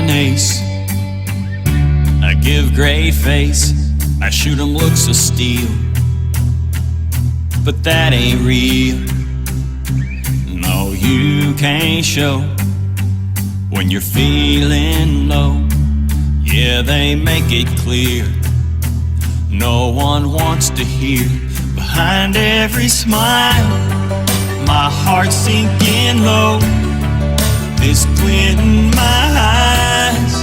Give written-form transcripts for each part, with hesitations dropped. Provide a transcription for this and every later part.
an ace. I give great face, I shoot 'em looks of steel. But that ain't real. No, you can't show when you're feeling low. Yeah, they make it clear. No one wants to hear. Behind every smile, my heart's sinking low. This glint in my eyes,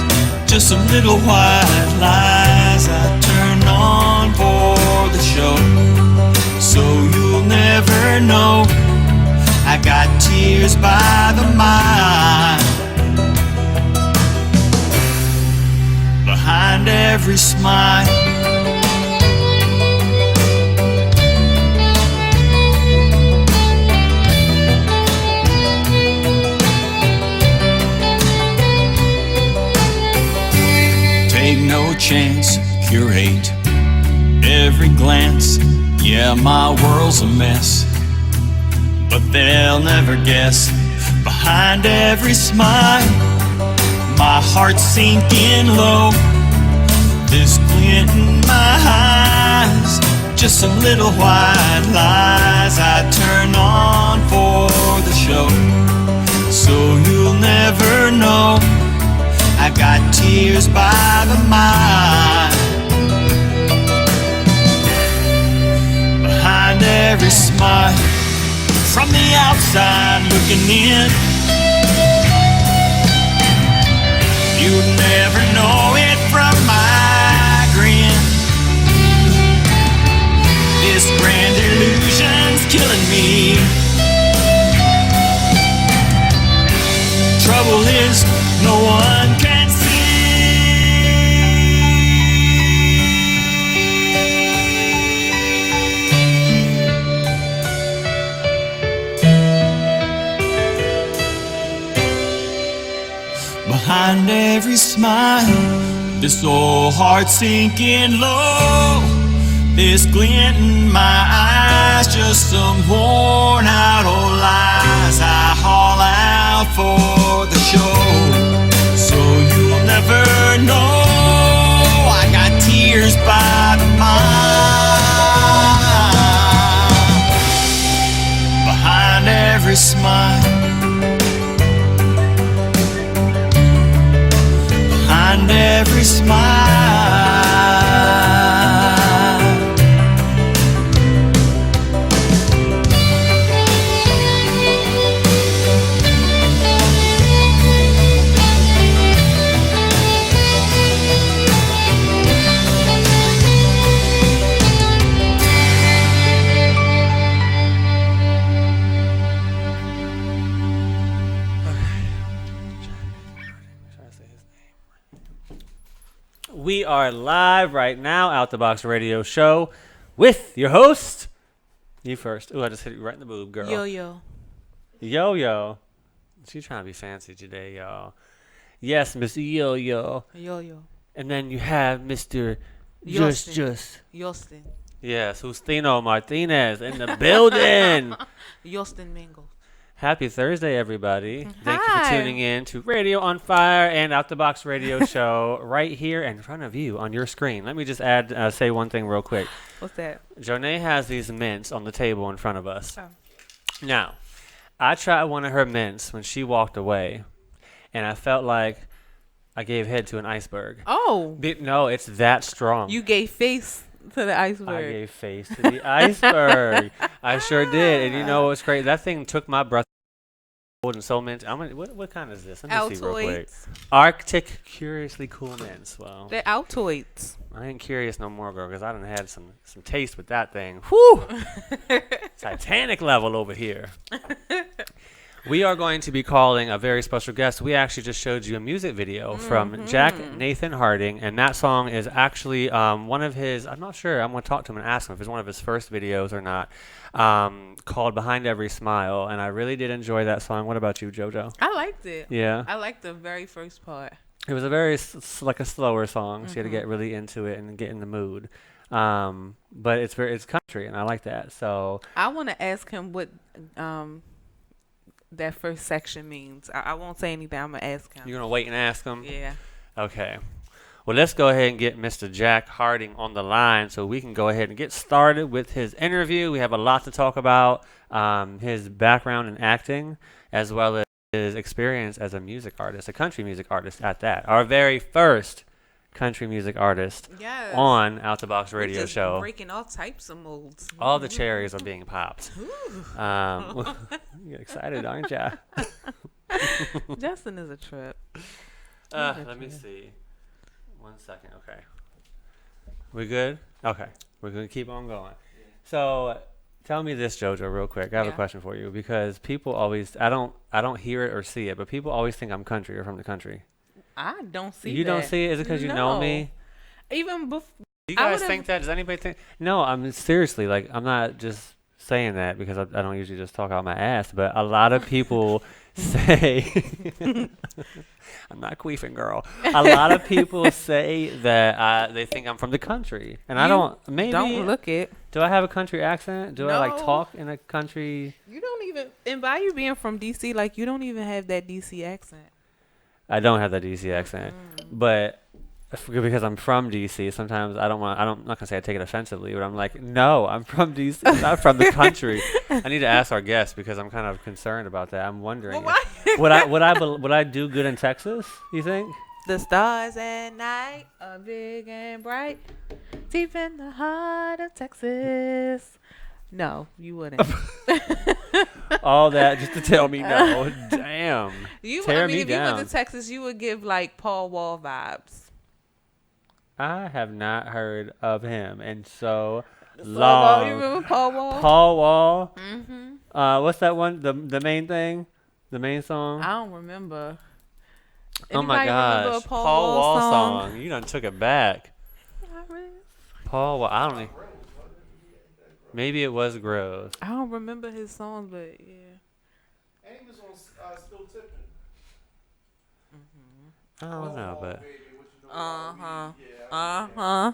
just some little white lies I turn on for the show. So you'll never know I got tears by the mile. Behind every smile, take no chance, curate every glance. Yeah, my world's a mess, but they'll never guess. Behind every smile, my heart's sinking low. This glint in my eyes, just some little white lies I turn on for the show. So you'll never know I got tears by the mile. Behind every smile, from the outside looking in, you'd never know it from my grin. This grand illusion's killing me. Trouble is, no one can see. Behind every smile, this old heart sinking low. This glint in my eyes, just some worn out old lies I haul out for the show. So you'll never know I got tears by the mile. Behind every smile, behind every smile. We are live right now, Out the Box Radio Show, with your host. You first. Ooh, I just hit you right in the boob, girl. Yo-yo. Yo-yo. She's trying to be fancy today, y'all. Yes, Mr. Yo-yo. Yo-yo. And then you have Mr. Yostin. Yes, Justino Martinez in the building. Yostin Mingo. Happy Thursday, everybody. Thank you for Hi. tuning in to Radio on Fire and Out the Box Radio Show right here in front of you on your screen. Let me just say one thing real quick. What's that? Jonay has these mints on the table in front of us. Oh. Now, I tried one of her mints when she walked away, and I felt like I gave head to an iceberg. Oh. No, it's that strong. You gave face to the iceberg. I gave face to the iceberg. I sure did. And you know what's crazy? That thing took my breath. And so mint. What kind is this? Let me see real quick. Arctic Curiously Cool Mints. Well, They're Altoids. I ain't curious no more, girl, because I done had some taste with that thing. Whew! Titanic level over here. We are going to be calling a very special guest. We actually just showed you a music video from Jack Nathan Harding, and that song is actually one of his, I'm not sure, I'm going to talk to him and ask him if it's one of his first videos or not, called Behind Every Smile, and I really did enjoy that song. What about you, JoJo? I liked it. Yeah? I liked the very first part. It was a very, like a slower song, so you had to get really into it and get in the mood. But it's country, and I like that. So I want to ask him what that first section means. I won't say anything. I'm gonna ask him. You're gonna wait and ask him. Yeah. Okay. Well, let's go ahead and get Mr. Jack Harding on the line so we can go ahead and get started with his interview. We have a lot to talk about, his background in acting, as well as his experience as a music artist, a country music artist at that. Our very first country music artist Yes. on Out the Box We Radio just Show. breaking all types of molds. All the cherries are being popped. You're excited, aren't you? Justin is a trip. Let me see. 1 second. Okay. We good? Okay. We're going to keep on going. So, tell me this, JoJo, real quick. I have a Yeah. question for you because people always I don't hear it or see it, but people always think I'm country or from the country. I don't see You that. don't see it? Is it because you know me? Even before. Do you I guys would've- think that? Does anybody think? No, I'm seriously, like, I'm not just saying that because I don't usually just talk out my ass, but a lot of people say, I'm not queefing, girl. A lot of people say that they think I'm from the country. And I You don't, maybe, Don't look it. do I have a country accent? Do I, like, No. talk in a country? You don't even. And by you being from DC, like you don't even have that DC accent. I don't have that DC accent. But because I'm from DC, sometimes I'm not going to say I take it offensively, but I'm like, no, I'm from DC, I'm not from the country. I need to ask our guests because I'm kind of concerned about that. I'm wondering, Well, would I do good in Texas, you think? The stars at night are big and bright, deep in the heart of Texas. No, you wouldn't. All that just to tell me no. Damn. Tear me if you went down. to Texas, you would give like Paul Wall vibes. I have not heard of him in so You long. remember Paul Wall? Paul Wall. Mm-hmm. What's that one? The main thing? The main song? I don't remember. Oh my Anybody remember gosh. a Paul Paul Wall Wall song? song. You done took it back. Paul Wall. I don't know. Maybe it was Groves. I don't remember his songs, but yeah. And he was on Still Tipping. I don't know, but. Uh-huh. Yeah. Uh-huh.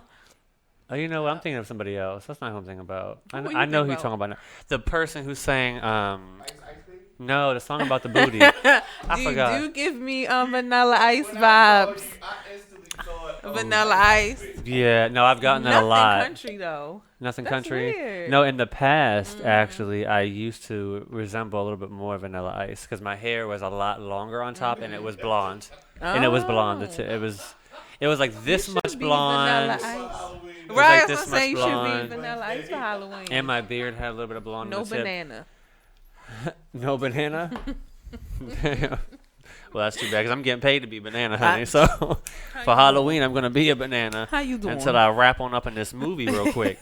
Oh, you know what? I'm thinking of somebody else. That's not who I'm thinking about. Who you I know who think you're about? talking about now. The person who sang, Ice Baby? no, the song about the booty. I forgot. Do give me Vanilla Ice vibes. I instantly thought Vanilla Ice. Yeah, no, I've gotten that a Nothing lot. country though. Nothing That's country. weird. No, in the past, actually, I used to resemble a little bit more Vanilla Ice because my hair was a lot longer on top and it was blonde. And it was blonde. It was like this You much should be blonde. Vanilla Ice. Halloween. was Right, like I was this gonna say you much should blonde. be Vanilla Ice for Halloween. And my beard had a little bit of blonde. No on the tip. banana. No banana? Damn. Well, that's too bad because I'm getting paid to be banana, honey. So for Halloween, I'm going to be a banana How you doing? until I wrap on up in this movie real quick.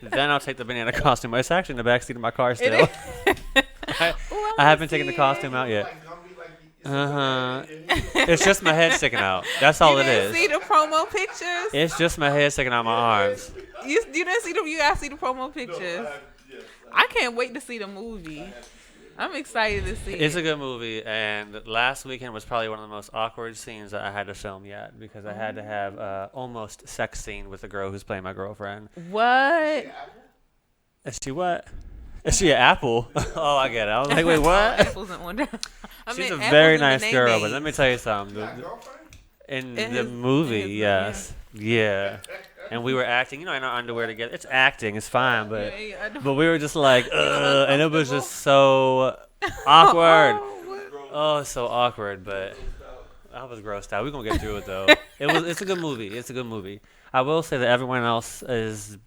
Then I'll take the banana costume. It's actually in the backseat of my car still. is. I wanna haven't taken the see costume it. out yet. Like Gumby, like it's Uh-huh. like- It's just my head sticking out. That's all You it didn't is. see the promo pictures? It's just my head sticking out my arms. You didn't see them? You gotta see the promo pictures. Yes, I can't wait to see the movie. I'm excited to see It's it. a good movie, and last weekend was probably one of the most awkward scenes that I had to film yet because I had to have almost sex scene with the girl who's playing my girlfriend. What? Is she what? Is she an apple? Oh, I get it. I was like, wait, what? Apples and wonder. I She's a meant very apples and nice girl, but bananas. let me tell you something. girlfriend? In In the his- movie, in his- yes. Yeah. And we were acting, in our underwear together. It's acting, it's fine, but I don't- but we were just like, and it was just so awkward. Oh, so awkward, but I was grossed out. We're going to get through it, though. It's a good movie. It's a good movie. I will say that everyone else is,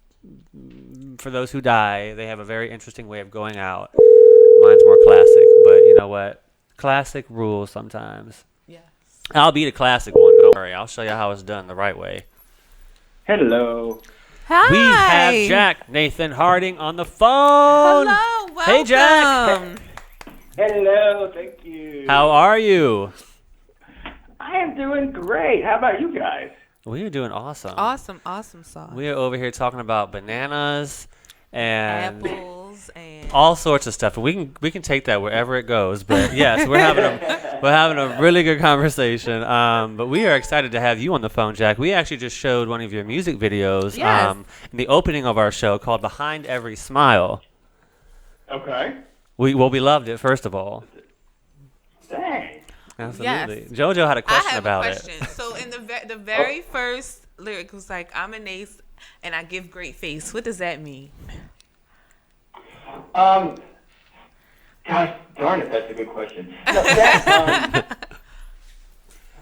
for those who die, they have a very interesting way of going out. Mine's more classic, but you know what? Classic rules sometimes. Yes. I'll be the classic one. Don't worry. I'll show you how it's done the right way. Hello. Hi. We have Jack Nathan Harding on the phone. Hello. Welcome. Hey, Jack. Hello, thank you. How are you? I am doing great. How about you guys? We are doing awesome. Awesome sauce. We are over here talking about bananas and Apples and all sorts of stuff. We can take that wherever it goes. But yes, we're having a really good conversation. But we are excited to have you on the phone, Jack. We actually just showed one of your music videos Yes. in the opening of our show called "Behind Every Smile." Okay. We loved it. First of all, Absolutely. Yes. JoJo had a I question have about a it. question. So in the very first lyric was like, "I'm an ace and I give great face." What does that mean? Gosh darn it, that's a good question. No, that,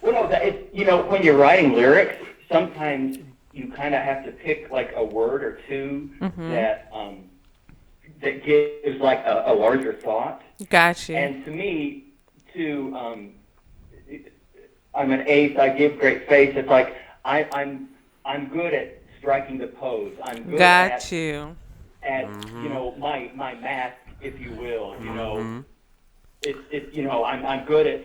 well, no, that when you're writing lyrics, sometimes you kind of have to pick like a word or two that gives like a larger thought. Gotcha. And to me, I'm an ace. I give great face. It's like I'm good at striking the pose. I'm good Got you. at my mask, if you will. I'm good at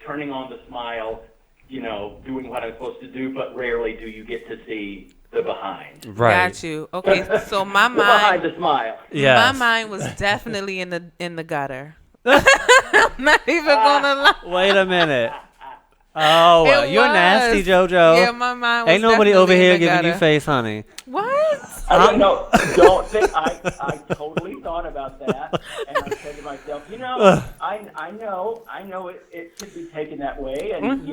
turning on the smile. Doing what I'm supposed to do, but rarely do you get to see the behind. Right. Got you. Okay, so my The behind mind, the smile. Yes. my mind was definitely in the gutter. I'm not even gonna lie. Wait a minute. Oh, It you're nasty, was. JoJo. Yeah, my mind was Ain't nobody definitely over in here the giving you gutter. face, honey. What? I don't know. Don't think I totally thought about that, and I said to myself, I know it could be taken that way, and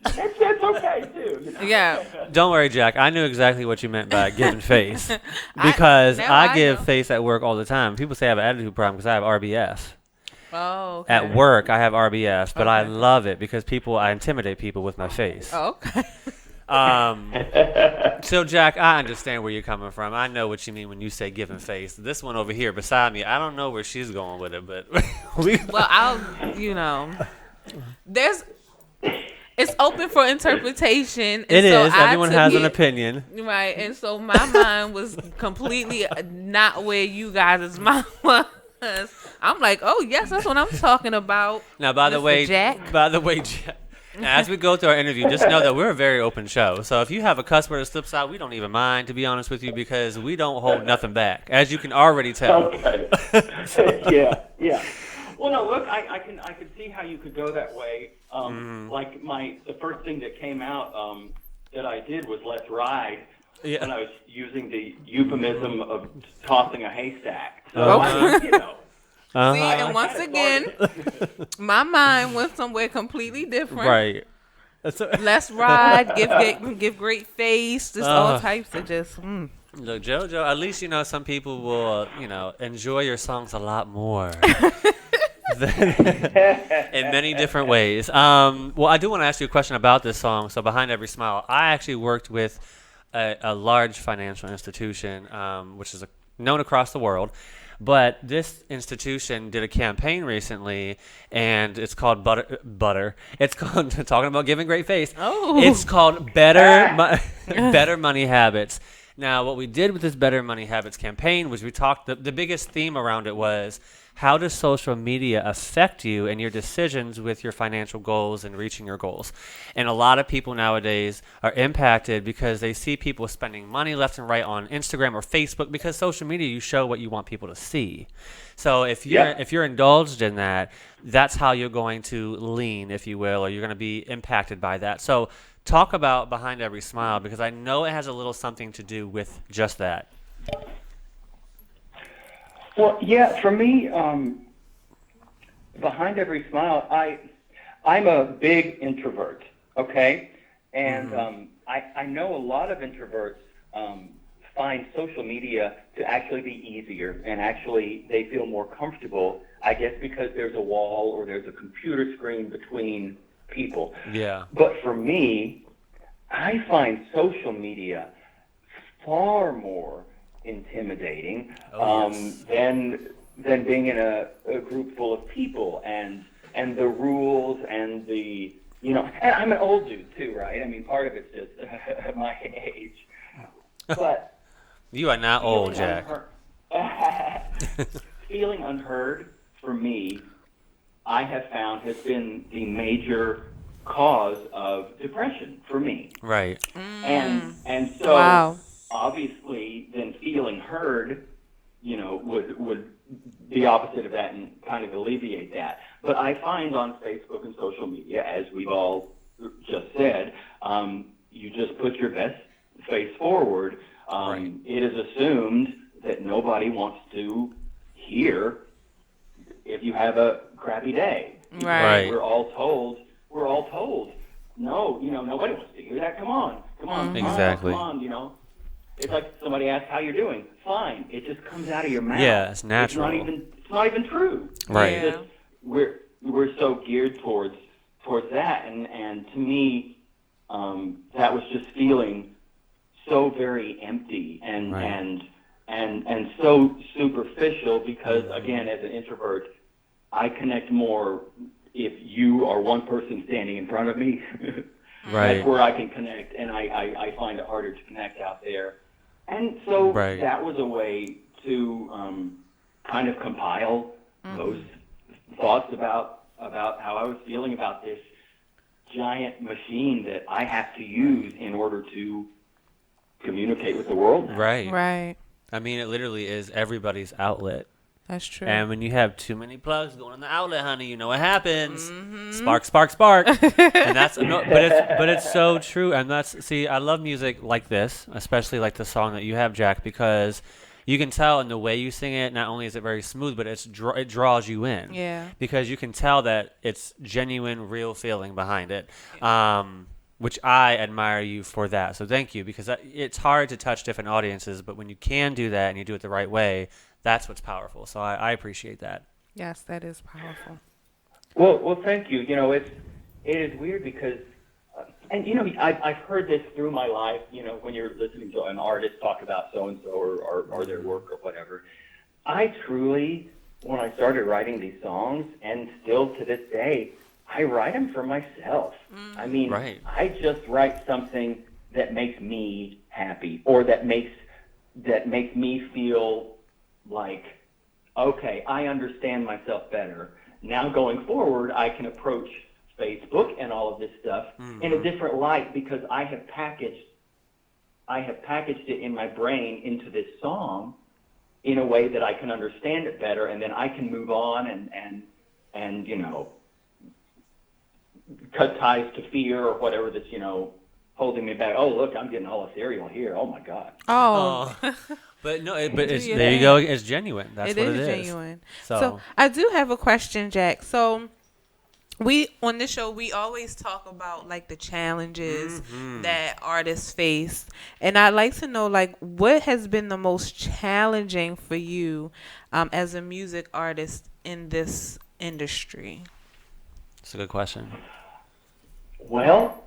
it's okay too. Yeah. Don't worry, Jack. I knew exactly what you meant by giving face because now I I give know. face at work all the time. People say I have an attitude problem because I have RBS. Oh. Okay. At work, I have RBS, but I Okay. love it because I intimidate people with my face. Oh, okay. So, Jack, I understand where you're coming from. I know what you mean when you say giving face. This one over here beside me, I don't know where she's going with it, but Well, it's open for interpretation. It and so is. I Everyone took has an it- opinion. Right, and so my mind was completely not where you guys' mind was. I'm like, oh yes, that's what I'm talking about. Now, by the Mr. way, Jack. Jack, as we go through our interview, just know that we're a very open show. So if you have a cuss word that slips out, we don't even mind, to be honest with you, because we don't hold nothing back, as you can already tell. Okay. Yeah. Well, no, look, I can see how you could go that way. Like the first thing that came out that I did was "Let's Ride," Yeah. when I was using the euphemism of tossing a haystack. So See, and once kinda again, my mind went somewhere completely different. Right. So, Let's ride, give great face, just all types of just. look, JoJo, at least some people will, enjoy your songs a lot more. In many different ways. Well, I do want to ask you a question about this song. So, Behind Every Smile, I actually worked with a large financial institution, which is known across the world. But this institution did a campaign recently, and it's called Butter. It's called talking about giving great face. Oh. It's called Better Money Habits. Now, what we did with this Better Money Habits campaign was we talked. The biggest theme around it was, how does social media affect you and your decisions with your financial goals and reaching your goals? And a lot of people nowadays are impacted because they see people spending money left and right on Instagram or Facebook, because social media, you show what you want people to see. So if you're indulged in that, that's how you're going to lean, if you will, or you're going to be impacted by that. So talk about Behind Every Smile, because I know it has a little something to do with just that. Well, yeah, for me, Behind Every Smile, I'm a big introvert, okay? And I know a lot of introverts find social media to actually be easier, and actually they feel more comfortable, I guess, because there's a wall or there's a computer screen between people. Yeah. But for me, I find social media far more intimidating than being in a group full of people and the rules and the and I'm an old dude too, right? I mean, part of it's just my age, but You are not old, feeling Jack. feeling unheard for me, I have found, has been the major cause of depression for me. Right. And so Wow. obviously then feeling heard, would be opposite of that and kind of alleviate that. But I find on Facebook and social media, as we've all just said, you just put your best face forward. Right. It is assumed that nobody wants to hear if you have a crappy day. Because Right. We're all told. No, nobody wants to hear that. Come on, smile, Exactly. come on. It's like somebody asks how you're doing. Fine. It just comes out of your mouth. Yeah, it's natural. It's not even true. Right. It's just, we're so geared towards that, and to me, that was just feeling so very empty and Right. and so superficial because again, as an introvert, I connect more if you are one person standing in front of me. Right. That's where I can connect, and I find it harder to connect out there. And so Right. that was a way to kind of compile those thoughts about how I was feeling about this giant machine that I have to use in order to communicate with the world. Right. Right. I mean, it literally is everybody's outlet. That's true. And when you have too many plugs going in the outlet, honey, you know what happens. Mm-hmm. Spark, spark, spark. And that's no, but it's so true. And I love music like this, especially like the song that you have, Jack, because you can tell in the way you sing it. Not only is it very smooth, but it draws you in. Yeah. Because you can tell that it's genuine, real feeling behind it. Which I admire you for that. So thank you, because it's hard to touch different audiences, but when you can do that and you do it the right way, that's what's powerful. So I appreciate that. Yes, that is powerful. Well, thank you. It is weird because, and I've heard this through my life. When you're listening to an artist talk about so and so or their work or whatever, I truly, when I started writing these songs, and still to this day, I write them for myself. I mean, Right. I just write something that makes me happy, or that makes me feel like, okay, I understand myself better. Now going forward, I can approach Facebook and all of this stuff in a different light because I have packaged it in my brain into this song in a way that I can understand it better, and then I can move on and cut ties to fear or whatever that's holding me back. Oh, look, I'm getting all ethereal here. Oh my God. Oh, But no, Do it's your there you thing. go. It's genuine. That's it what is it is. genuine. So, So I do have a question, Jack. So we on this show we always talk about like the challenges that artists face, and I'd like to know like what has been the most challenging for you as a music artist in this industry. it's a good question. Well,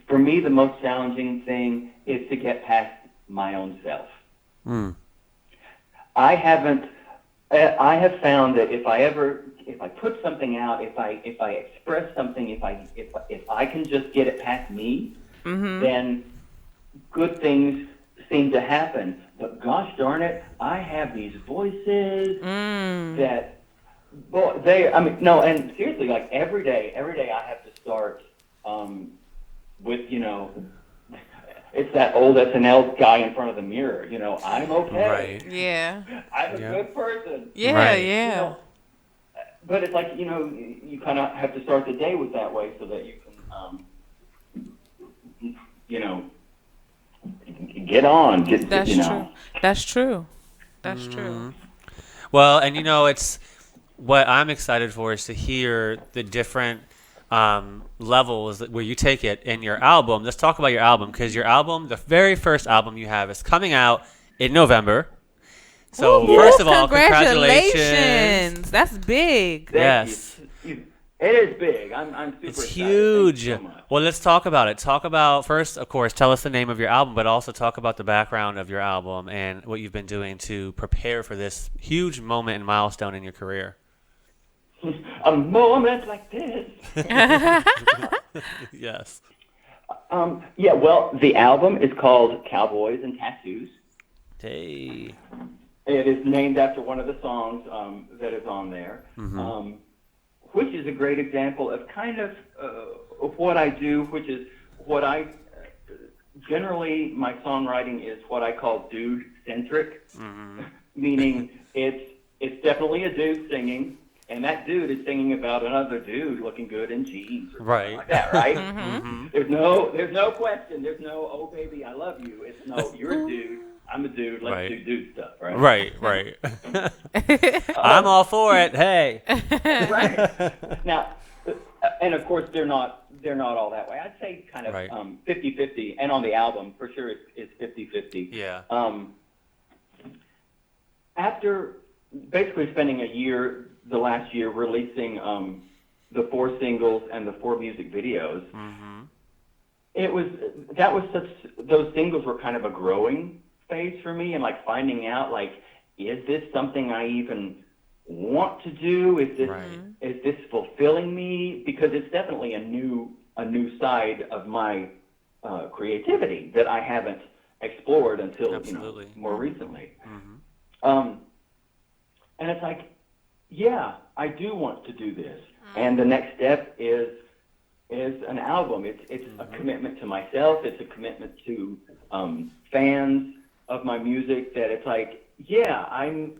for me, the most challenging thing is to get past my own self. I have found that if I put something out, if I express something, if I can just get it past me, then good things seem to happen. But gosh darn it, I have these voices that, well, and seriously, like every day I have to start with, it's that old SNL guy in front of the mirror, I'm okay. Right. Yeah. I'm a Yeah. good person. Yeah. Right. Yeah. But it's like, you kind of have to start the day with that way so that you can, get on. That's true. That's true. That's true. Well, and it's what I'm excited for is to hear the different levels where you take it in your album. Let's talk about your album, because your album, the very first album you have, is coming out in November. So Woo-hoo, first of all, congratulations. congratulations. That's big. Thank Yes. you. It is big. I'm super It's excited. huge. Thank you so much. Well, let's talk about it. Talk about, first, of course, tell us the name of your album, but also talk about the background of your album and what you've been doing to prepare for this huge moment and milestone in your career. A moment like this. Yes. Yeah, well, the album is called Cowboys and Tattoos. Hey. It is named after one of the songs that is on there, which is a great example of kind of what I do, which is what I generally, my songwriting is what I call dude-centric, meaning it's definitely a dude singing, and that dude is singing about another dude looking good in jeans or something like that, right? There's no question. There's no, oh, baby, I love you. It's no, you're a dude I'm a dude. Let's Right. do dude stuff, right? Right. I'm all for it. Hey. Right. Now, and of course they're not all that way. I'd say kind of Right. 50-50, and on the album for sure it's 50-50. Yeah. After basically spending the last year releasing the 4 singles and the 4 music videos, those singles were kind of a growing phase for me, and like finding out like, is this something I even want to do? Is this fulfilling me? Because it's definitely a new side of my creativity that I haven't explored until more recently. And it's like, yeah, I do want to do this. And the next step is an album. It's a commitment to myself. It's a commitment to fans of my music. That it's like, yeah, I'm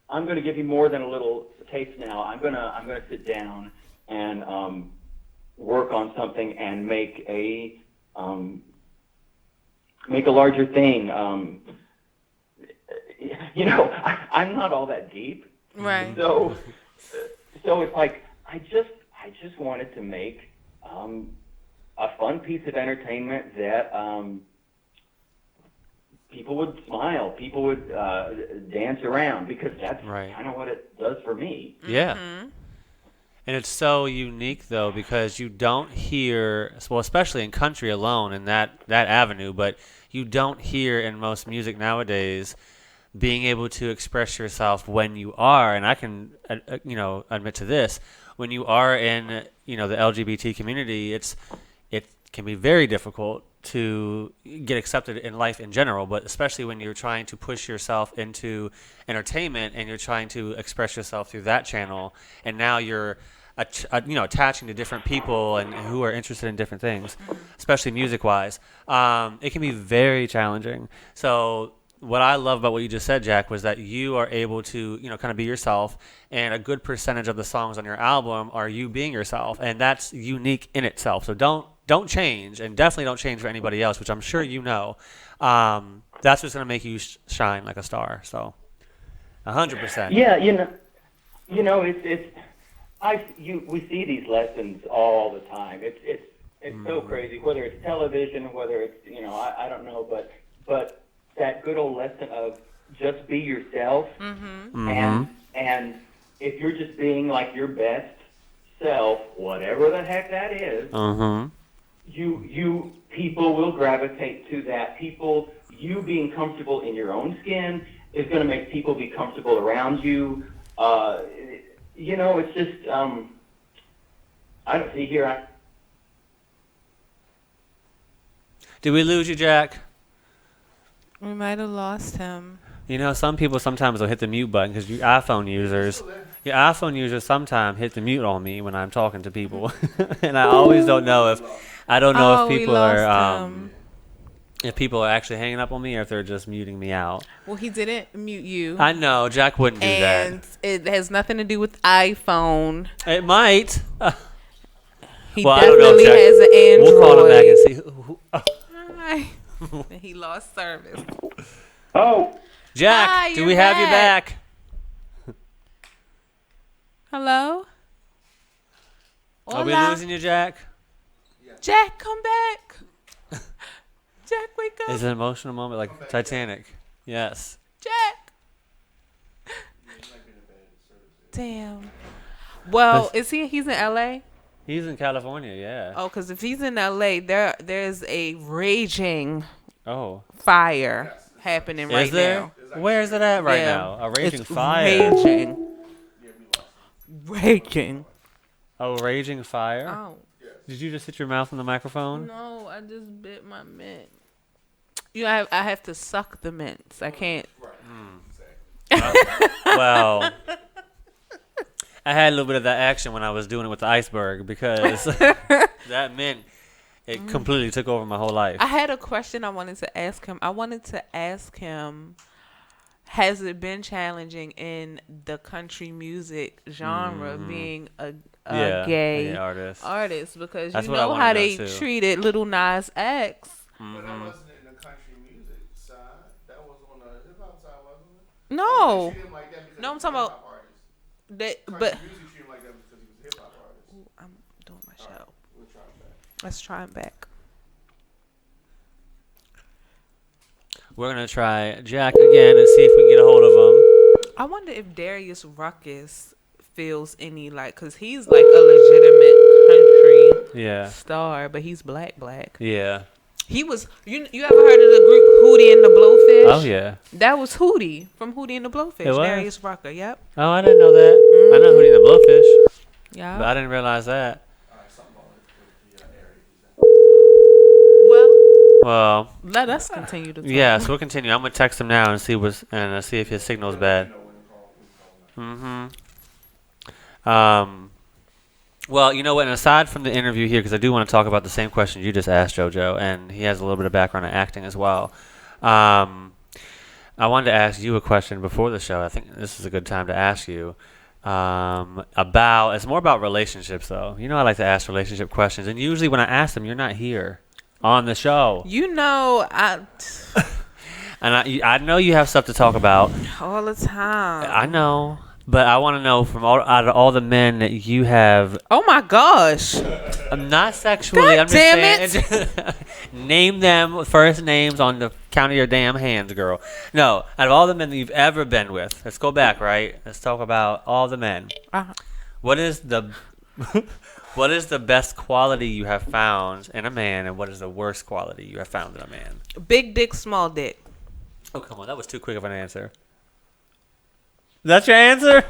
going to give you more than a little taste now. I'm gonna sit down and work on something and make a larger thing. I'm not all that deep. Right. So it's like I just wanted to make a fun piece of entertainment that people would smile, people would dance around, because that's kind of what it does for me. Yeah. And it's so unique, though, because you don't hear, well, especially in country alone, in that avenue, but you don't hear in most music nowadays being able to express yourself when you are, and I can, admit to this, when you are in, the LGBT community, it can be very difficult to get accepted in life in general, but especially when you're trying to push yourself into entertainment and you're trying to express yourself through that channel, and now you're attaching to different people and who are interested in different things, especially music-wise. It can be very challenging. So what I love about what you just said, Jack, was that you are able to, kind of be yourself, and a good percentage of the songs on your album are you being yourself, and that's unique in itself. So don't change, and definitely don't change for anybody else, which I'm sure you know. That's what's going to make you shine like a star. So 100%. Yeah, we see these lessons all the time. It's so crazy, whether it's television, whether it's I don't know, but that good old lesson of just be yourself, and if you're just being like your best self, whatever the heck that is, you people will gravitate to that. You being comfortable in your own skin is going to make people be comfortable around you. It's just I don't see here. Did we lose you, Jack? We might have lost him. Some people sometimes will hit the mute button, because you iPhone users sometimes hit the mute on me when I'm talking to people, and I always don't know if people are actually hanging up on me or if they're just muting me out. Well, he didn't mute you. I know Jack wouldn't do that. And it has nothing to do with iPhone. It might. He Well, I don't know, definitely Jack. has an Android. We'll call him back and see who. Hi. He lost service. Oh, Jack, Hi, do you're we have you back? Hello? Are we Hola? losing you, Jack? Jack, come back. Jack, wake up. Is it an emotional moment like Titanic? Yes. Jack. Damn. Well, is he's in LA? He's in California, yeah. Oh, because if he's in LA, there's a raging Oh. fire happening right Is there? now. Where is it at right Yeah. now? A raging It's fire. Raging. A raging fire? Oh. Did you just hit your mouth on the microphone? No, I just bit my mint. I have to suck the mints. I can't. Well, I had a little bit of that action when I was doing it with the iceberg, because that mint, it completely took over my whole life. I had a question I wanted to ask him. Has it been challenging in the country music genre being a gay artist. Because That's you what I know wanna how know, they too. treated Lil Nas X. But that wasn't in the country music side. That was No, Treat him like that because No, I'm he's a talking hip-hop artist. that, Cardi but usually treat him like that because he was a hip-hop artist. I'm doing my show. We'll try that. Let's try him back. We're gonna try Jack again and see if we can get a hold of him. I wonder if Darius Ruckus feels any like, cause he's like a legitimate country Yeah. star, but he's black. Yeah. He was. You ever heard of the group Hootie and the Blowfish? Oh yeah. That was Hootie from Hootie and the Blowfish. It was? Darius Rucker. Yep. Oh, I didn't know that. I know Hootie and the Blowfish, but Yeah. I didn't realize that. All right, something about with the area. Well, Well, let us continue to talk. yeah. So we'll continue. I'm gonna text him now and see see if his signal's bad. Well, you know what? And aside from the interview here, because I do want to talk about the same question you just asked, JoJo, and he has a little bit of background in acting as well. I wanted to ask you a question before the show. I think this is a good time to ask you about. It's more about relationships, though. You know, I like to ask relationship questions, and usually when I ask them, you're not here on the show, You know, and I know you have stuff to talk about. all the time. I know. But I want to know from out of all the men that you have, Oh my gosh. I'm not sexually. God I'm damn just saying. Name them first names on the count of your damn hands, girl. No, out of all the men that you've ever been with, let's go back, right? Let's talk about all the men. Uh-huh. What is the what is the best quality you have found in a man, and what is the worst quality you have found in a man? Big dick, small dick. Oh, come on, that was too quick of an answer. That's your answer?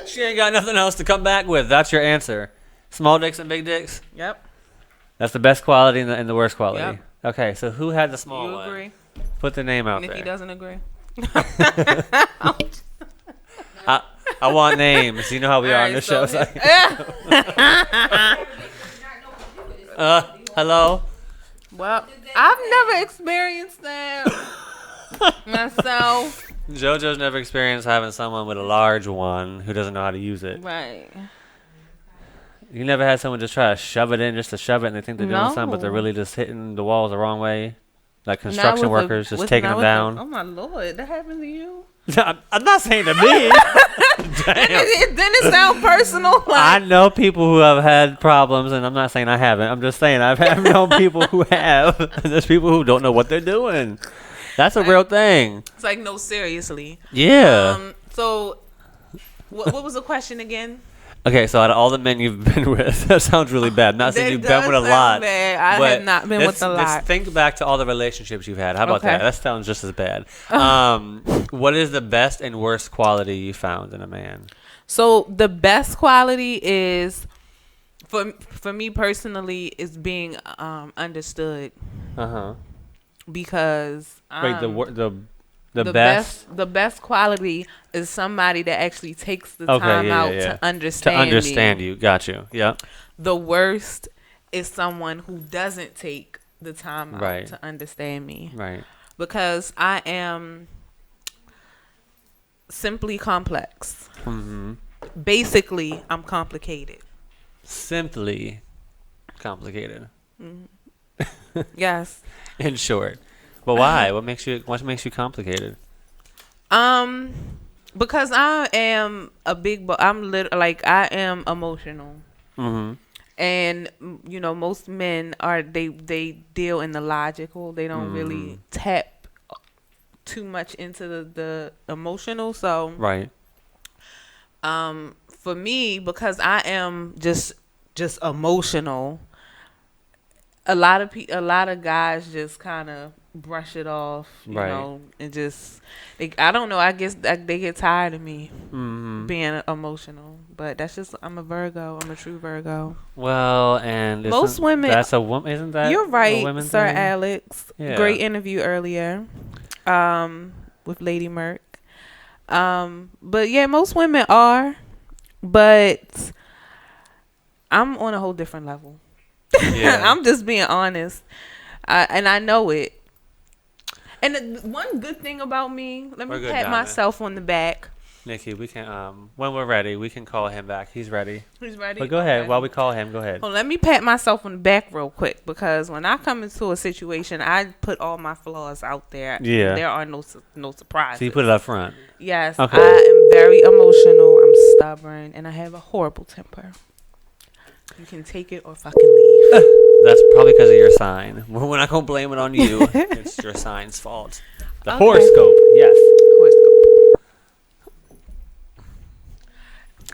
She ain't got nothing else to come back with. That's your answer. Small dicks and big dicks? Yep. That's the best quality and the worst quality. Yep. Okay, so who had the small You one? agree? Put the name out And if he there. doesn't agree? I want names. You know how we are on Alright, this so show. It's like, hello? Well, I've never experienced that myself. JoJo's never experienced having someone with a large one who doesn't know how to use it. Right. You never had someone just try to shove it in just to shove it and they think they're doing something, but they're No. really just hitting the walls the wrong way? Like Not construction with workers the- just with- taking not them with the- down? oh my lord, that happened to you? I'm not saying to me. Damn. Then it sounds personal. I Like, know people who have had problems, and I'm not saying I haven't. I'm just saying I've known people who have. And there's people who don't know what they're doing. That's a real thing. it's like, no, seriously. Yeah. So, what was the question again? Okay, so out of all the men you've been with, that sounds really bad. Not saying That you've been with a does lot. sound bad. I but have not been with a let's lot. think back to all the relationships you've had. How about Okay. that? That sounds just as bad. What is the best and worst quality you found in a man? So the best quality is, for me personally, is being understood, Uh-huh. because Wait, the best? the best quality is somebody that actually takes the Okay, time yeah, out yeah, yeah. to understand To understand me. you. Got you. Yeah. The worst is someone who doesn't take the time out Right. to understand me, Right. because I am simply complex. Mm-hmm. Basically, I'm complicated. Simply complicated. Yes. In short. But why? What makes you complicated? Because I am a big, I am emotional, Mm-hmm. and you know, most men they deal in the logical. They don't really tap too much into the emotional. So, Right. for me, because I am just emotional, a lot of guys just kind of brush it off, you Right. know, and just I don't know. I guess they get tired of me Mm-hmm. being emotional, but that's just, I'm a Virgo. I'm a true Virgo. Well, and Most isn't- women- That's a woman, isn't that? You're a right, women Sir thing? Alex. Yeah. Great interview earlier, with Lady Merc. But yeah, most women are, but I'm on a whole different level. Yeah. I'm just being honest, and I know it. And one good thing about me, let We're me good, pat Donna. myself on the back. Nikki, we can when we're ready, we can call him back. He's ready. He's ready. But go ahead. Okay. While we call him, go ahead. Well, let me pat myself on the back real quick because when I come into a situation, I put all my flaws out there. Yeah. There are no surprises. So you put it up front. Yes, Okay. I am very emotional. I'm stubborn, and I have a horrible temper. You can take it or fucking leave. That's probably because of your sign. We're not gonna blame it on you. It's your sign's fault. The Okay. horoscope. Yes. Horoscope.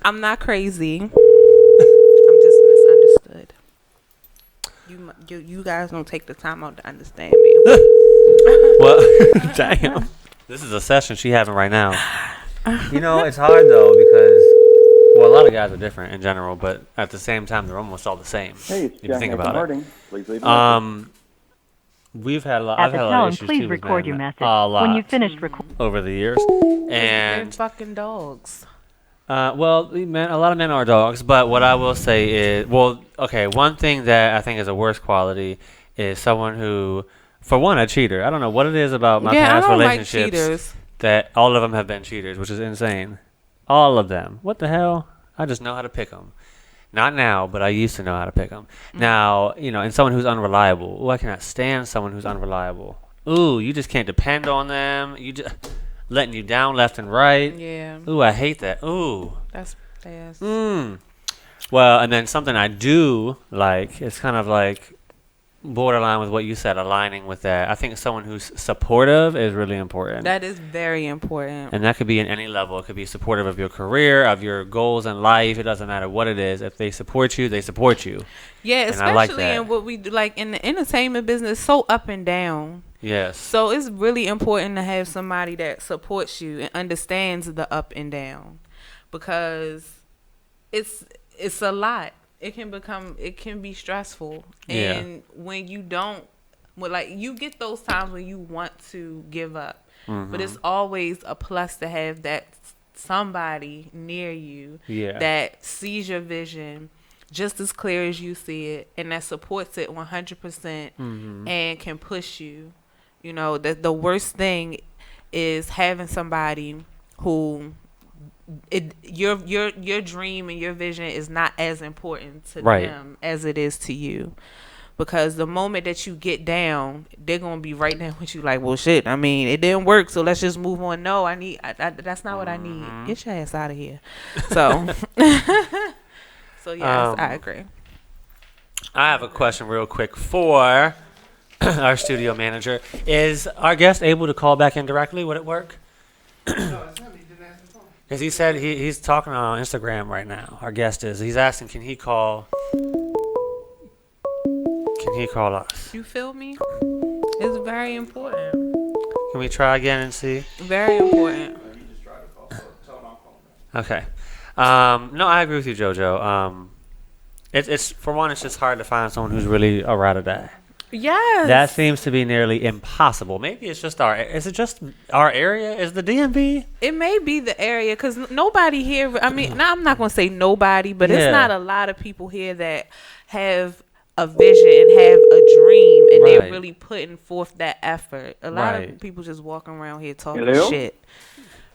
I'm not crazy. I'm just misunderstood. You guys don't take the time out to understand me. Well, damn. This is a session she having right now. You know, it's hard though because, well, a lot of guys are different in general, but at the same time, they're almost all the same. Hey, it's if you Jack think from about it. Harding. Please leave a message. We've had a lot. At I've the had a lot of tone, issues please too with record men. your message. A lot When you've finished recording. over the years, They're and fucking dogs. well, a lot of men are dogs, but what I will say is, well, okay, one thing that I think is a worse quality is someone who, for one, a cheater. I don't know what it is about my Yeah, I past don't like relationships cheaters. that all of them have been cheaters, which is insane. All of them. What the hell? I just know how to pick them. Not now, but I used to know how to pick them. Now, and someone who's unreliable. Ooh, I cannot stand someone who's unreliable. Ooh, you just can't depend on them. You just letting you down left and right. Yeah, Ooh, I hate that. Ooh. that's fast. Well, and then something I do like, it's kind of like borderline with what you said, aligning with that. I think someone who's supportive is really important. That is very important. And that could be in any level. It could be supportive of your career, of your goals in life. It doesn't matter what it is. If they support you, they support you. Yeah, And I like especially that. in what we do, like in the entertainment business, so up and down. Yes. So it's really important to have somebody that supports you and understands the up and down, because it's a lot. It can be stressful. Yeah. And when you don't, you get those times when you want to give up, but it's always a plus to have that somebody near you Yeah. that sees your vision just as clear as you see it, and that supports it 100% and can push you. The worst thing is having somebody who your dream and your vision is not as important to Right. them as it is to you. Because the moment that you get down, they're gonna be right there with you, like, well, shit. I mean, it didn't work, so let's just move on. No, that's not what I need. Get your ass out of here. So, so yes, I agree. I have a question real quick for our studio manager. Is our guest able to call back in directly? Would it work? No, it's him. He didn't answer the phone. Because he said he's talking on Instagram right now. Our guest is. He's asking, can he call us? You feel me? It's very important. Can we try again and see? Very important. He just tried to call. So tell him I'll call him back. Okay. No, I agree with you, JoJo. It's for one, it's just hard to find someone who's really a ride or die. Yes. That seems to be nearly impossible. Maybe it's just is it just our area? Is the DMV? It may be the area, because nobody here, I mean, now I'm not going to say nobody, but Yeah. it's not a lot of people here that have a vision and have a dream, and Right. they're really putting forth that effort. A lot Right. of people just walking around here talking Hello? shit.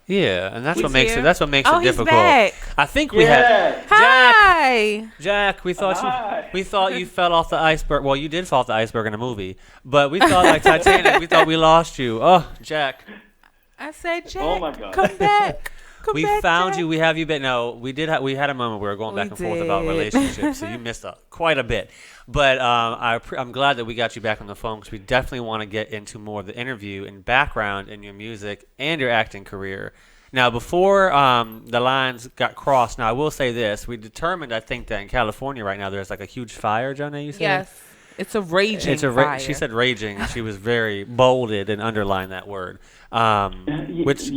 Yeah, and that's He's what makes here. it. That's what makes Oh, it he's difficult. back. I think we had Hi. Jack. We thought Hi. we thought you fell off the iceberg. Well, you did fall off the iceberg in a movie, but we thought like Titanic. We thought we lost you. Oh, Jack. I said, Jack, Oh, my God. come back. Come We back, found Jack. you. We have you been. No, we did. We had a moment where we were going back We and forth about did. relationships, so you missed quite a bit. But I'm glad that we got you back on the phone, because we definitely want to get into more of the interview and background in your music and your acting career. Now, before the lines got crossed, now I will say this: we determined, I think, that in California right now there's like a huge fire. Jonah, you said? Yes. It's a raging It's a fire. she said raging, and she was very bolded and underlined that word. Which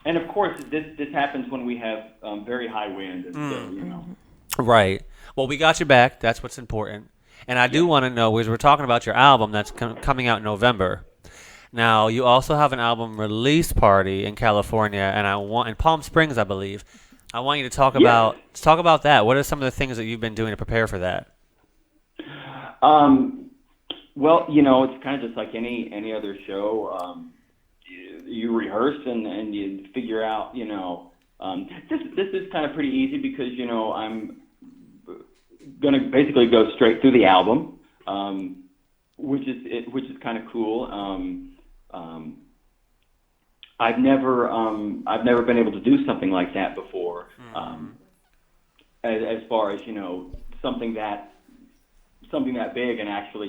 And of course, this happens when we have very high wind, and so Right. Well, we got you back. That's what's important. And I do want to know, because we're talking about your album that's coming out in November. Now, you also have an album release party in California, and in Palm Springs, I believe. I want you to talk about that. What are some of the things that you've been doing to prepare for that? Well, it's kind of just like any other show. you rehearse and you figure out, this is kind of pretty easy because, I'm going to basically go straight through the album, which is kind of cool. I've never been able to do something like that before. As far as something that big and actually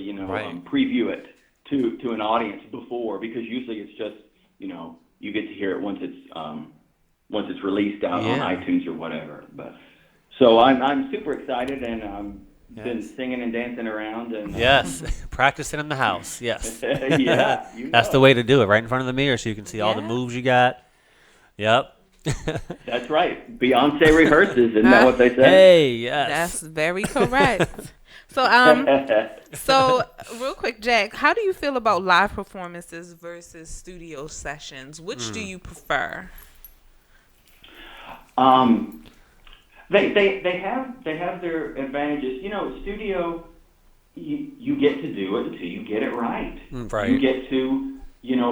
preview it to an audience before, because usually it's just you get to hear it once it's released out on iTunes or whatever. But so I'm super excited, and been singing and dancing around and yes, practicing in the house. Yes. Yeah, That's the way to do it, right in front of the mirror, so you can see all the moves you got. Yep. That's right. Beyonce rehearses, isn't that what they say? Hey, yes. That's very correct. So, so real quick, Jack, how do you feel about live performances versus studio sessions? Which do you prefer? They have their advantages. Studio, you get to do it until you get it right. Right. You get to,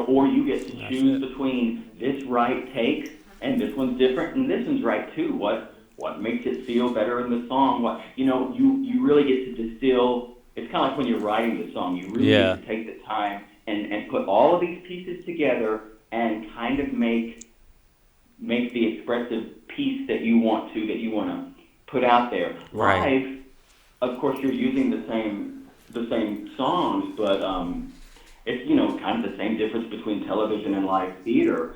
or you get to choose between this right take and this one's different and this one's right too. What makes it feel better in the song? You really get to distill. It's kind of like when you're writing the song. You really get to take the time and put all of these pieces together and kind of make the expressive piece that you want to put out there. Right. Live, of course, you're using the same songs, but it's kind of the same difference between television and live theater.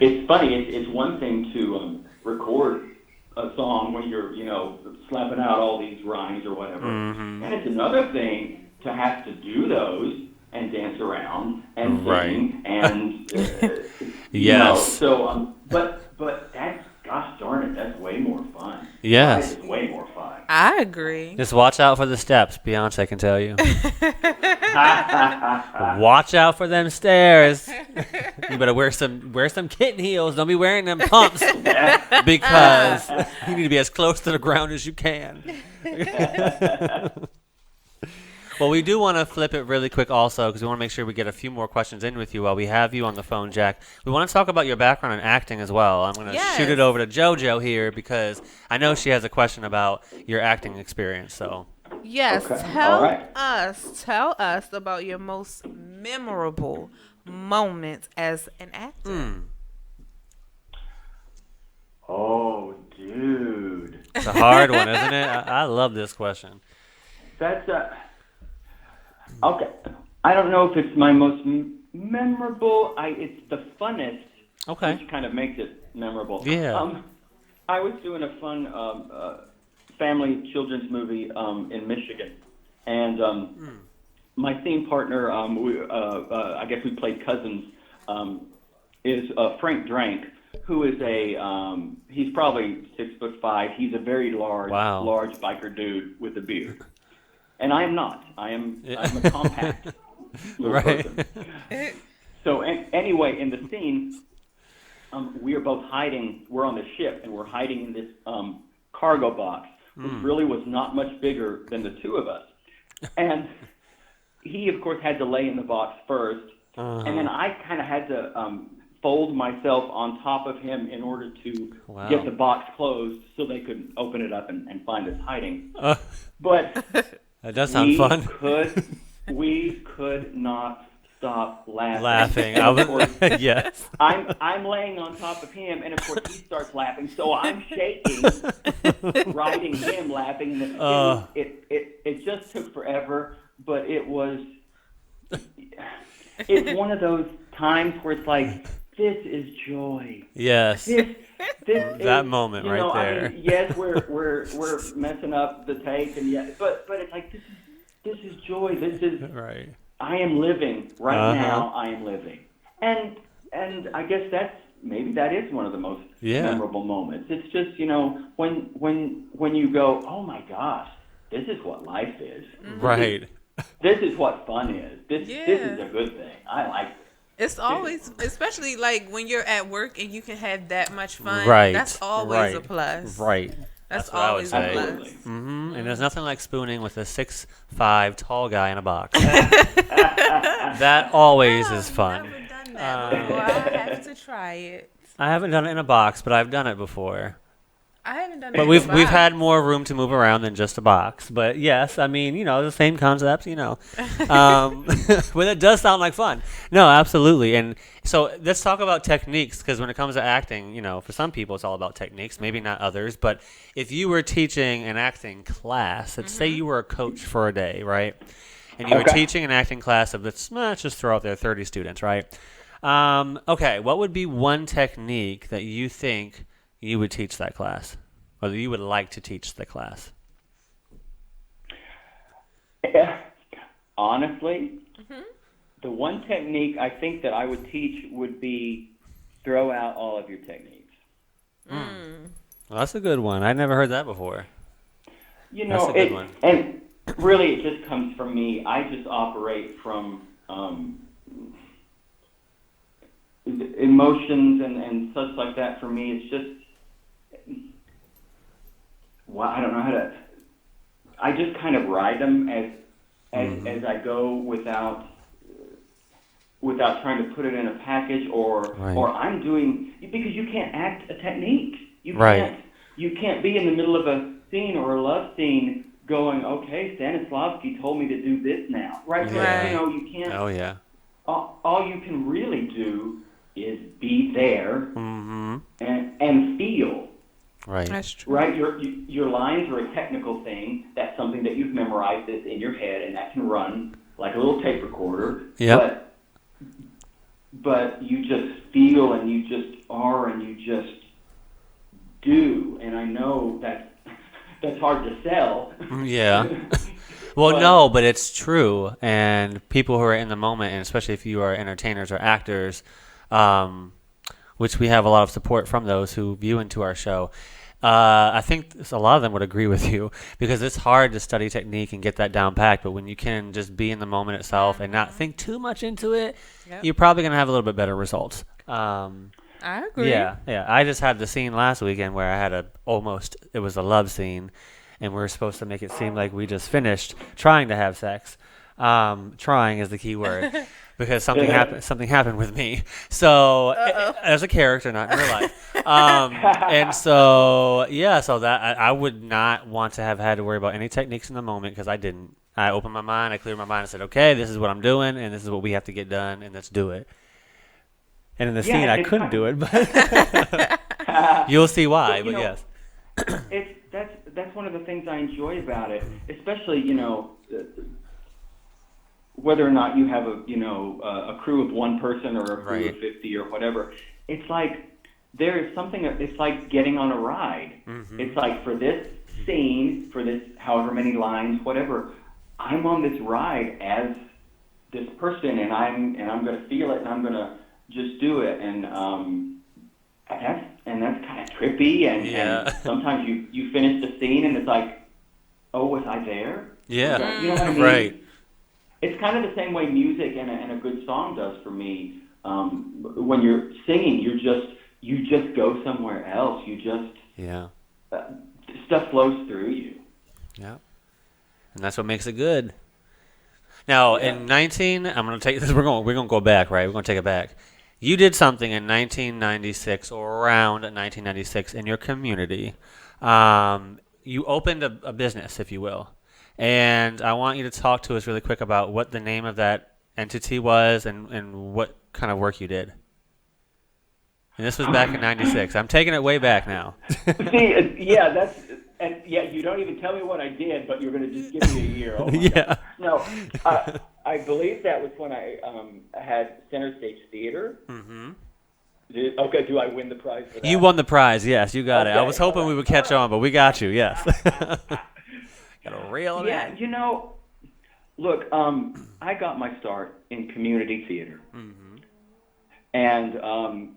It's funny. It's one thing to record a song when you're slapping out all these rhymes or whatever, and it's another thing to have to do those and dance around and sing and yes. So but that's, gosh darn it, that's way more fun. Yes. It's way more fun. I agree. Just watch out for the steps, Beyonce can tell you. Watch out for them stairs. You better wear some kitten heels. Don't be wearing them pumps because you need to be as close to the ground as you can. Well, we do want to flip it really quick also because we want to make sure we get a few more questions in with you while we have you on the phone, Jack. We want to talk about your background in acting as well. I'm going to shoot it over to JoJo here because I know she has a question about your acting experience. So yes, Okay. tell us about your most memorable moment as an actor. Oh, dude. It's a hard one, isn't it? I love this question. That's okay. I don't know if it's my most memorable. It's the funnest, Okay. which kind of makes it memorable. Yeah. I was doing a fun family children's movie in Michigan, and my theme partner, I guess we played cousins, is Frank Drank, who is he's probably 6'5". He's a very large biker dude with a beard. And I am not. I'm a compact little person. So anyway, in the scene, we are both hiding. We're on the ship, and we're hiding in this cargo box, which really was not much bigger than the two of us. And he, of course, had to lay in the box first, and then I kind of had to fold myself on top of him in order to get the box closed so they could open it up and find us hiding. But that does sound fun. We could not stop laughing. Yes. I'm laying on top of him, and of course he starts laughing, so I'm shaking, riding him laughing. It just took forever, but it's one of those times where it's like, this is joy. Yes. This that is, moment right there. I mean, yes, we're messing up the take, and but it's like this is joy. This is right. I am living right now. I am living, and I guess maybe that is one of the most memorable moments. It's just when you go, oh my gosh, this is what life is. Right. This is what fun is. This is a good thing. I like it. It's always, especially like when you're at work and you can have that much fun. Right. That's always a plus. Right. That's what I would always a say. plus. Absolutely. And there's nothing like spooning with a 6'5" tall guy in a box. That always is fun. Never done that before. I have to try it. I haven't done it in a box, but I've done it before. I haven't done it. But in we've a we've box. had more room to move around than just a box. But yes, I mean, the same concept, But it does sound like fun. No, absolutely. And so let's talk about techniques, because when it comes to acting, for some people it's all about techniques, maybe not others. But if you were teaching an acting class, let's say you were a coach for a day, right? And you were Okay. teaching an acting class of, let's just throw out there 30 students, right? Okay, what would be one technique that you think you would teach that class, or that you would like to teach the class? Honestly, the one technique I think that I would teach would be throw out all of your techniques. Well, that's a good one. I'd never heard that before. That's a good one. And really, it just comes from me. I just operate from emotions and such like that. For me, it's just, I don't know how to. I just kind of ride them as I go without trying to put it in a package or I'm doing, because you can't act a technique. You can't be in the middle of a scene or a love scene going, okay, Stanislavski told me to do this now, right? Yeah. You can't. Oh yeah. All you can really do is be there and feel. Right. That's true. Right, your lines are a technical thing. That's something that you've memorized that's in your head, and that can run like a little tape recorder. Yep. But you just feel, and you just are, and you just do. And I know that's hard to sell. Yeah. Well, but it's true. And people who are in the moment, and especially if you are entertainers or actors, which we have a lot of support from those who view into our show, I think a lot of them would agree with you, because it's hard to study technique and get that down packed. But when you can just be in the moment itself and not think too much into it, you're probably going to have a little bit better results. I agree. Yeah. I just had the scene last weekend where I had it was a love scene, and we were supposed to make it seem like we just finished trying to have sex. Trying is the key word, because something happened with me. So as a character, not in real life. And so so that I would not want to have had to worry about any techniques in the moment, because I didn't. I opened my mind, I cleared my mind, and said, okay, this is what I'm doing, and this is what we have to get done, and let's do it. And in the scene, I couldn't do it, but you'll see why. But yes, that's one of the things I enjoy about it, especially whether or not you have a crew of one person or a crew of 50 or whatever. It's like there is something. It's like getting on a ride. It's like, for this scene, for this however many lines, whatever, I'm on this ride as this person, and I'm going to feel it, and I'm going to just do it, and that's kind of trippy, and sometimes you finish the scene and it's like, oh, was I there? Yeah, you know what I mean? Right. It's kind of the same way music and a good song does for me. When you're singing, you just go somewhere else. You just stuff flows through you. Yeah, and that's what makes it good. Now, in I'm going to take this. We're going to go back, right? We're going to take it back. You did something in 1996 or around 1996 in your community. You opened a business, if you will. And I want you to talk to us really quick about what the name of that entity was and what kind of work you did. And this was back in 96. I'm taking it way back now. See, you don't even tell me what I did, but you're going to just give me a year. Oh my God. No, I believe that was when I had Center Stage Theater. Mm-hmm. Okay, do I win the prize for that? You won the prize, yes, you got it. I was hoping we would catch on, but we got you, yes. Got to reel it in. Look, I got my start in community theater. Mm-hmm. And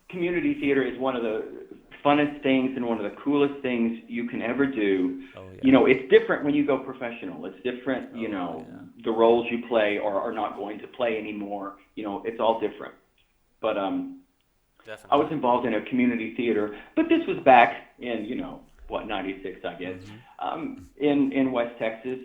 community theater is one of the funnest things and one of the coolest things you can ever do. Oh, yeah. It's different when you go professional. It's different, the roles you play or are not going to play anymore. It's all different. But Definitely. I was involved in a community theater, but this was back in, 96, I guess, in West Texas.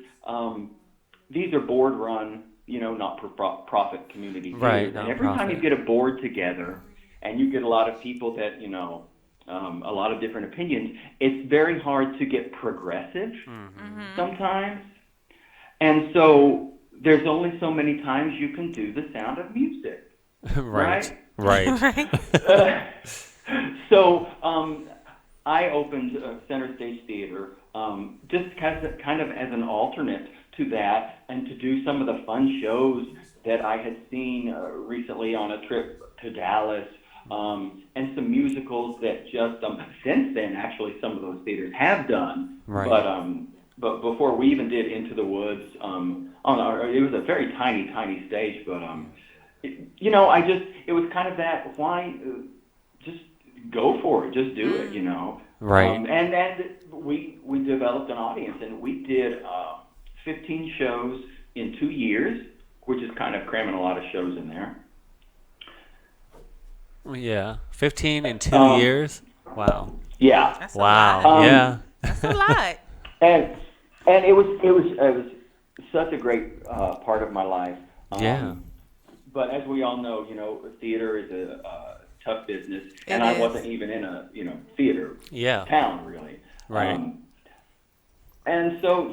These are board-run, not-for-profit community theaters. Right, And every time you nonprofit. get a board together and you get a lot of people that, a lot of different opinions, it's very hard to get progressive sometimes. And so there's only so many times you can do The Sound of Music. Right. So I opened Center Stage Theater just kind of as an alternate to that, and to do some of the fun shows that I had seen recently on a trip to Dallas, and some musicals that just since then actually some of those theaters have done. Right. But before we even did Into the Woods, it was a very tiny stage, but it was kind of that, why just go for it, just do it, Right. And we developed an audience, and we did 15 shows in 2 years, which is kind of cramming a lot of shows in there. Yeah. 15 in 2 years. Wow. Yeah. That's a Wow. lot. Yeah. That's a lot. And it was such a great part of my life. Yeah. But as we all know, theater is a tough business, and It I is. wasn't even in a theater Yeah. town really. Right. And so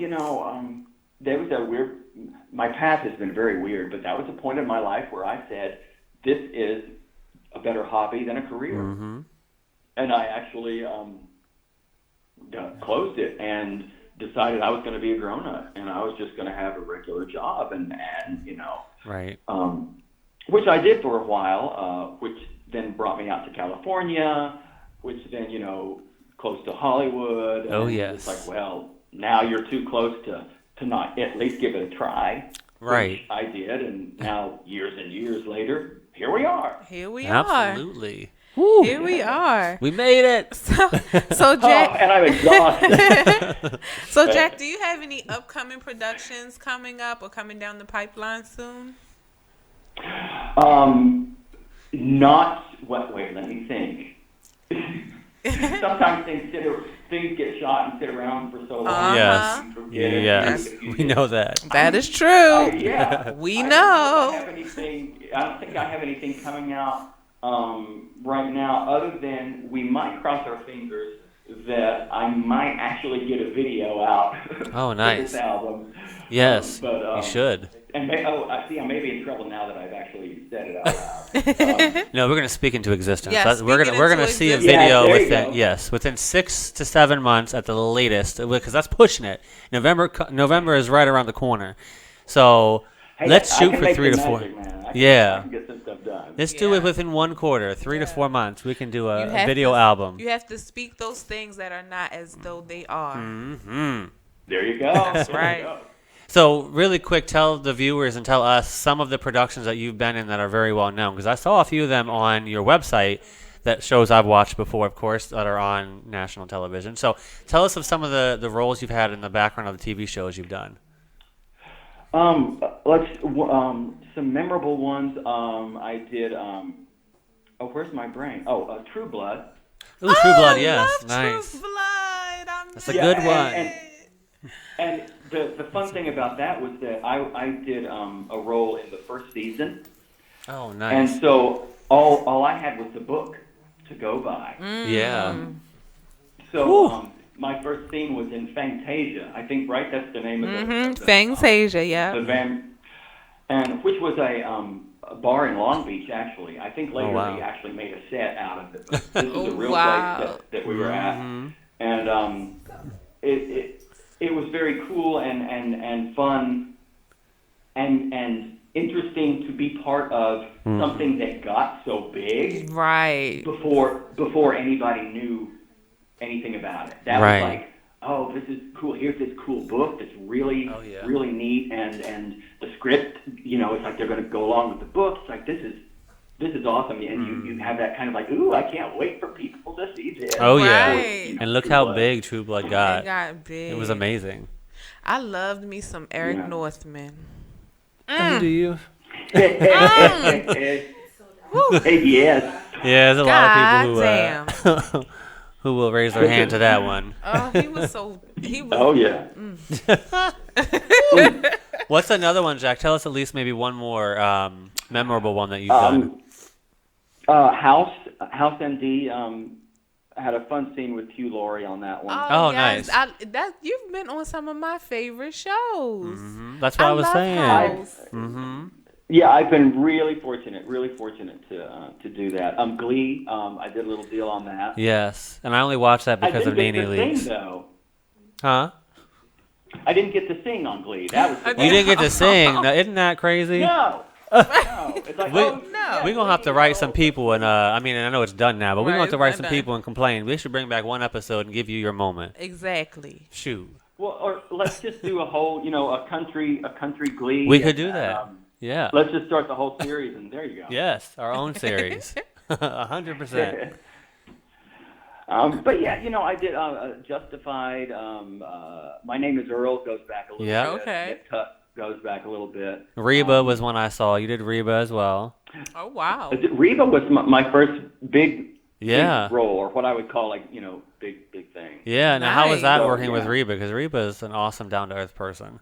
there was a weird. My path has been very weird, but that was a point in my life where I said, "This is a better hobby than a career," Mm-hmm. and I actually closed it and decided I was going to be a grown-up, and I was just going to have a regular job, and Right. which I did for a while, which then brought me out to California, which then, close to Hollywood. Oh, and yes. It's like, well, now you're too close to not at least give it a try. Right. Which I did, and now years and years later, here we are. Here we Absolutely. are. Here we are. We made it. So Jack, And I'm exhausted. so Jack, do you have any upcoming productions coming up or coming down the pipeline soon? Wait, let me think. Sometimes things get shot and sit around for so long. Yes. you forget it. Yes. We know that. That is true. Yeah. We I know. don't think I have anything coming out right now, other than we might cross our fingers that I might actually get a video out. Oh, for nice. this album. Yes. But, You should. And I see I may be in trouble now that I've actually said it out loud. No, we're gonna speak into existence. Yeah, We're speaking gonna into see a existence. video Yeah, there you within go. within 6 to 7 months at the latest, because that's pushing it. November is right around the corner, so Hey, let's I shoot can for make 3 to the 4. magic, man. I Yeah. can get some stuff done. Let's do it within 1 quarter, 3 to 4 months. We can do You a have video to- album. You have to speak those things that are not as though they are. Hmm. There you go. That's There you right. go. So, really quick, tell the viewers and tell us some of the productions that you've been in that are very well known, because I saw a few of them on your website, that shows I've watched before, of course, that are on national television. So, tell us of some of the roles you've had in the background of the TV shows you've done. Some memorable ones. I did. Where's my brain? True Blood. Ooh, True Blood, I yes, love nice. True Blood. That's a good one. And the fun thing about that was that I did a role in the first season, Oh, and nice. so all I had was the book to go by. Yeah. So my first scene was in Fantasia. I think, right? That's the name of the Fantasia, yeah. and which was a bar in Long Beach, actually. I think later wow. they actually made a set out of it. But this was a real Wow. place that we were at, and it was very cool and fun and interesting to be part of something that got so big Right. before anybody knew anything about it. That Right. was like, oh, this is cool. Here's this cool book that's really, Oh, yeah. really neat, and the script, it's like they're going to go along with the book. It's like, this is awesome, and you have that kind of like, ooh, I can't wait for people to see this. Oh, yeah. Right. And look True how Blood. big True Blood It got. got big. It was amazing. I loved me some Eric Yeah. Northman. Do you? Yes. Yeah, there's a lot of God people who who will raise their hand to that one. Oh, he was so. He was. Oh yeah. What's another one, Jack? Tell us at least maybe one more memorable one that you've done. House MD had a fun scene with Hugh Laurie on that one. Oh, yes. nice. You've been on some of my favorite shows. That's what I was love saying. House. Yeah, I've been really fortunate to do that. Glee, I did a little deal on that. Yes, and I only watched that because I of didn't Nene get to Leakes. sing, though. Huh? I didn't get to sing on Glee. That was the You didn't get to sing. Now, isn't that crazy? No. No. It's like, We- No. We're gonna have to write some people and I mean, I know it's done now, but we're gonna have to Right, write some done. people and complain. We should bring back one episode and give you your moment. Exactly. Shoot, Well, or let's just do a whole, a country Glee. we could do and, that. Yeah. Let's just start the whole series, and there you go. Yes, our own series. 100%. But yeah, I did Justified. My Name is Earl goes back a little Yeah. bit. Okay. Nip Tuck goes back a little bit. Reba was one I saw. You did Reba as well. Oh wow. Reba was my first big Yeah. role, or what I would call big thing. Yeah. Now, how was Nice. that So, working with yeah. Reba? Because Reba is an awesome, down-to-earth person.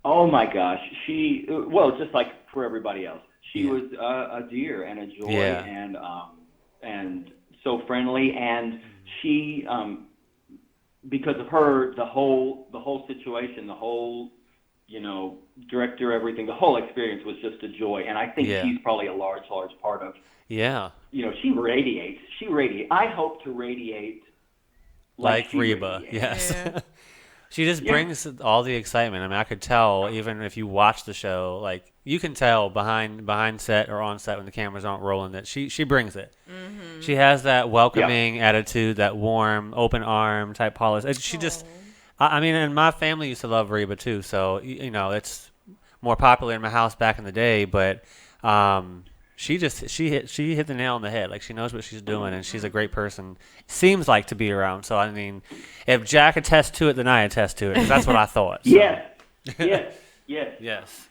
Oh my gosh, just like for everybody else, she Yeah. was a dear and a joy, Yeah. and so friendly, and she because of her the whole situation, the whole director, everything, the whole experience was just a joy, and I think Yeah. she's probably a large part of Yeah. she radiates. I hope to radiate Like she Reba. radiates. Yes. Yeah. She just Yeah. brings all the excitement. I mean, I could tell even if you watch the show, like you can tell behind set or on set when the cameras aren't rolling that she brings it. She has that welcoming attitude, that warm, open arm type policy. She just, I mean, and my family used to love Reba too. So it's more popular in my house back in the day, but she hit the nail on the head. Like she knows what she's doing, and she's a great person. Seems like to be around. So I mean, if Jack attests to it, then I attest to it. 'Cause that's what I thought. So. Yes. Yes.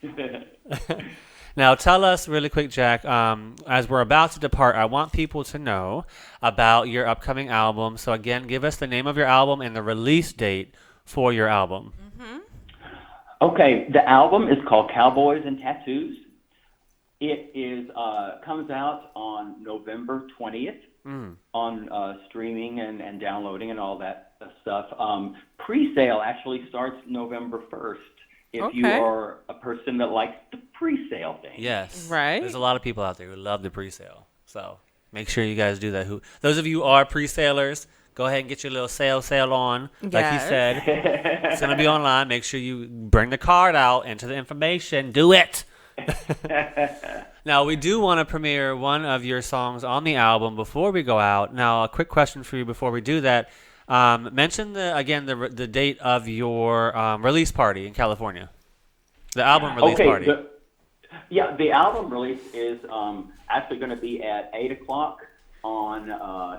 Now tell us really quick, Jack. As we're about to depart, I want people to know about your upcoming album. So again, give us the name of your album and the release date for your album. Okay, the album is called Cowboys and Tattoos. It is comes out on November 20th on streaming and downloading and all that stuff. Pre-sale actually starts November 1st if you Okay. are a person that likes the pre-sale thing. Yes. Right. There's a lot of people out there who love the pre-sale. So make sure you guys do that. Those of you who are pre-salers, go ahead and get your little sale on. Like he Yes. said, it's going to be online. Make sure you bring the card out, enter the information. Do it. Now, we do want to premiere one of your songs on the album before we go out. Now, a quick question for you before we do that. Mention, the date of your release party in California. The album release party. The album release is actually going to be at 8 o'clock on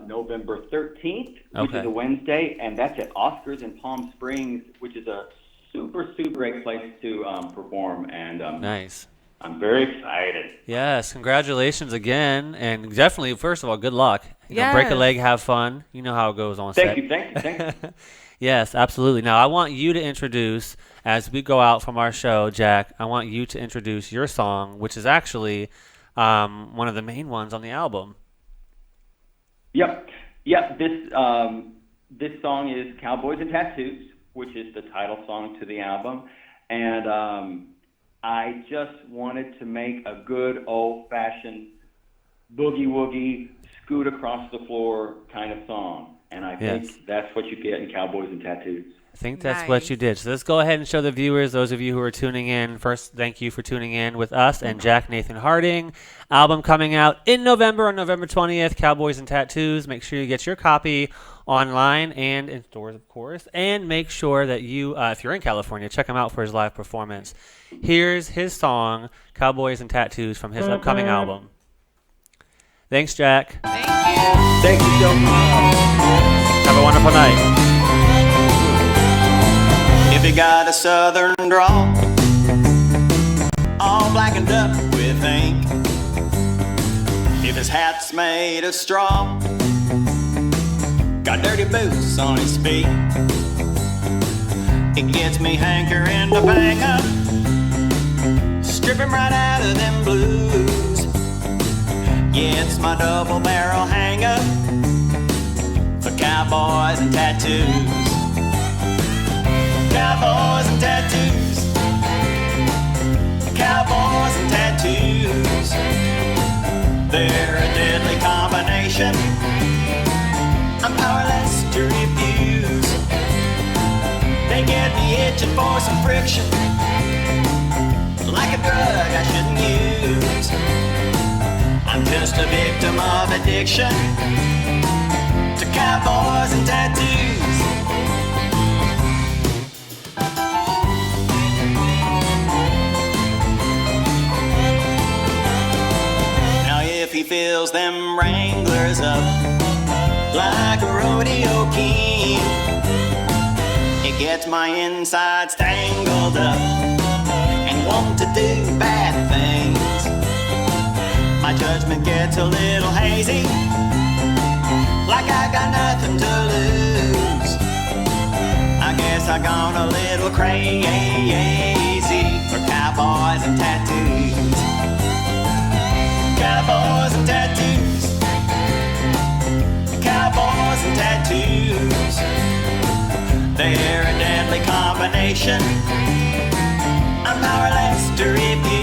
November 13th, which Okay. is a Wednesday, and that's at Oscars in Palm Springs, which is a super, super great place to perform, and Nice. I'm very excited. Yes, congratulations again, and definitely, first of all, good luck. Yes. Break a leg, have fun. You know how it goes on set. Thank you. Yes, absolutely. Now, I want you to introduce, as we go out from our show, Jack, I want you to introduce your song, which is actually one of the main ones on the album. Yep. This song is Cowboys and Tattoos, which is the title song to the album, and I just wanted to make a good old-fashioned boogie-woogie, scoot across the floor kind of song, and I think Yes. that's what you get in Cowboys and Tattoos. I think that's what Nice. you did. So let's go ahead and show the viewers, those of you who are tuning in. First, thank you for tuning in with us and Jack Nathan Harding. Album coming out in November, on November 20th, Cowboys and Tattoos. Make sure you get your copy online and in stores, of course. And make sure that you, if you're in California, check him out for his live performance. Here's his song, Cowboys and Tattoos, from his upcoming album. Thanks, Jack. Thank you. Thank you so much. Have a wonderful night. If you got a southern drawl, all blackened up with ink, If his hat's made of straw, got dirty boots on his feet, it gets me hankering to bang up, strip him right out of them blues. Yeah, it's my double barrel hang up for cowboys and tattoos. Cowboys and tattoos. Cowboys and tattoos. They're a deadly combination I'm powerless to refuse. They get me itching for some friction, like a drug I shouldn't use. I'm just a victim of addiction to cowboys and tattoos. Now if he fills them Wranglers up like a rodeo king, it gets my insides tangled up and want to do bad things. My judgment gets a little hazy, like I got nothing to lose. I guess I gone a little crazy for cowboys and tattoos. Cowboys and tattoos. Cowboys and tattoos. They're a deadly combination I'm powerless to refuse.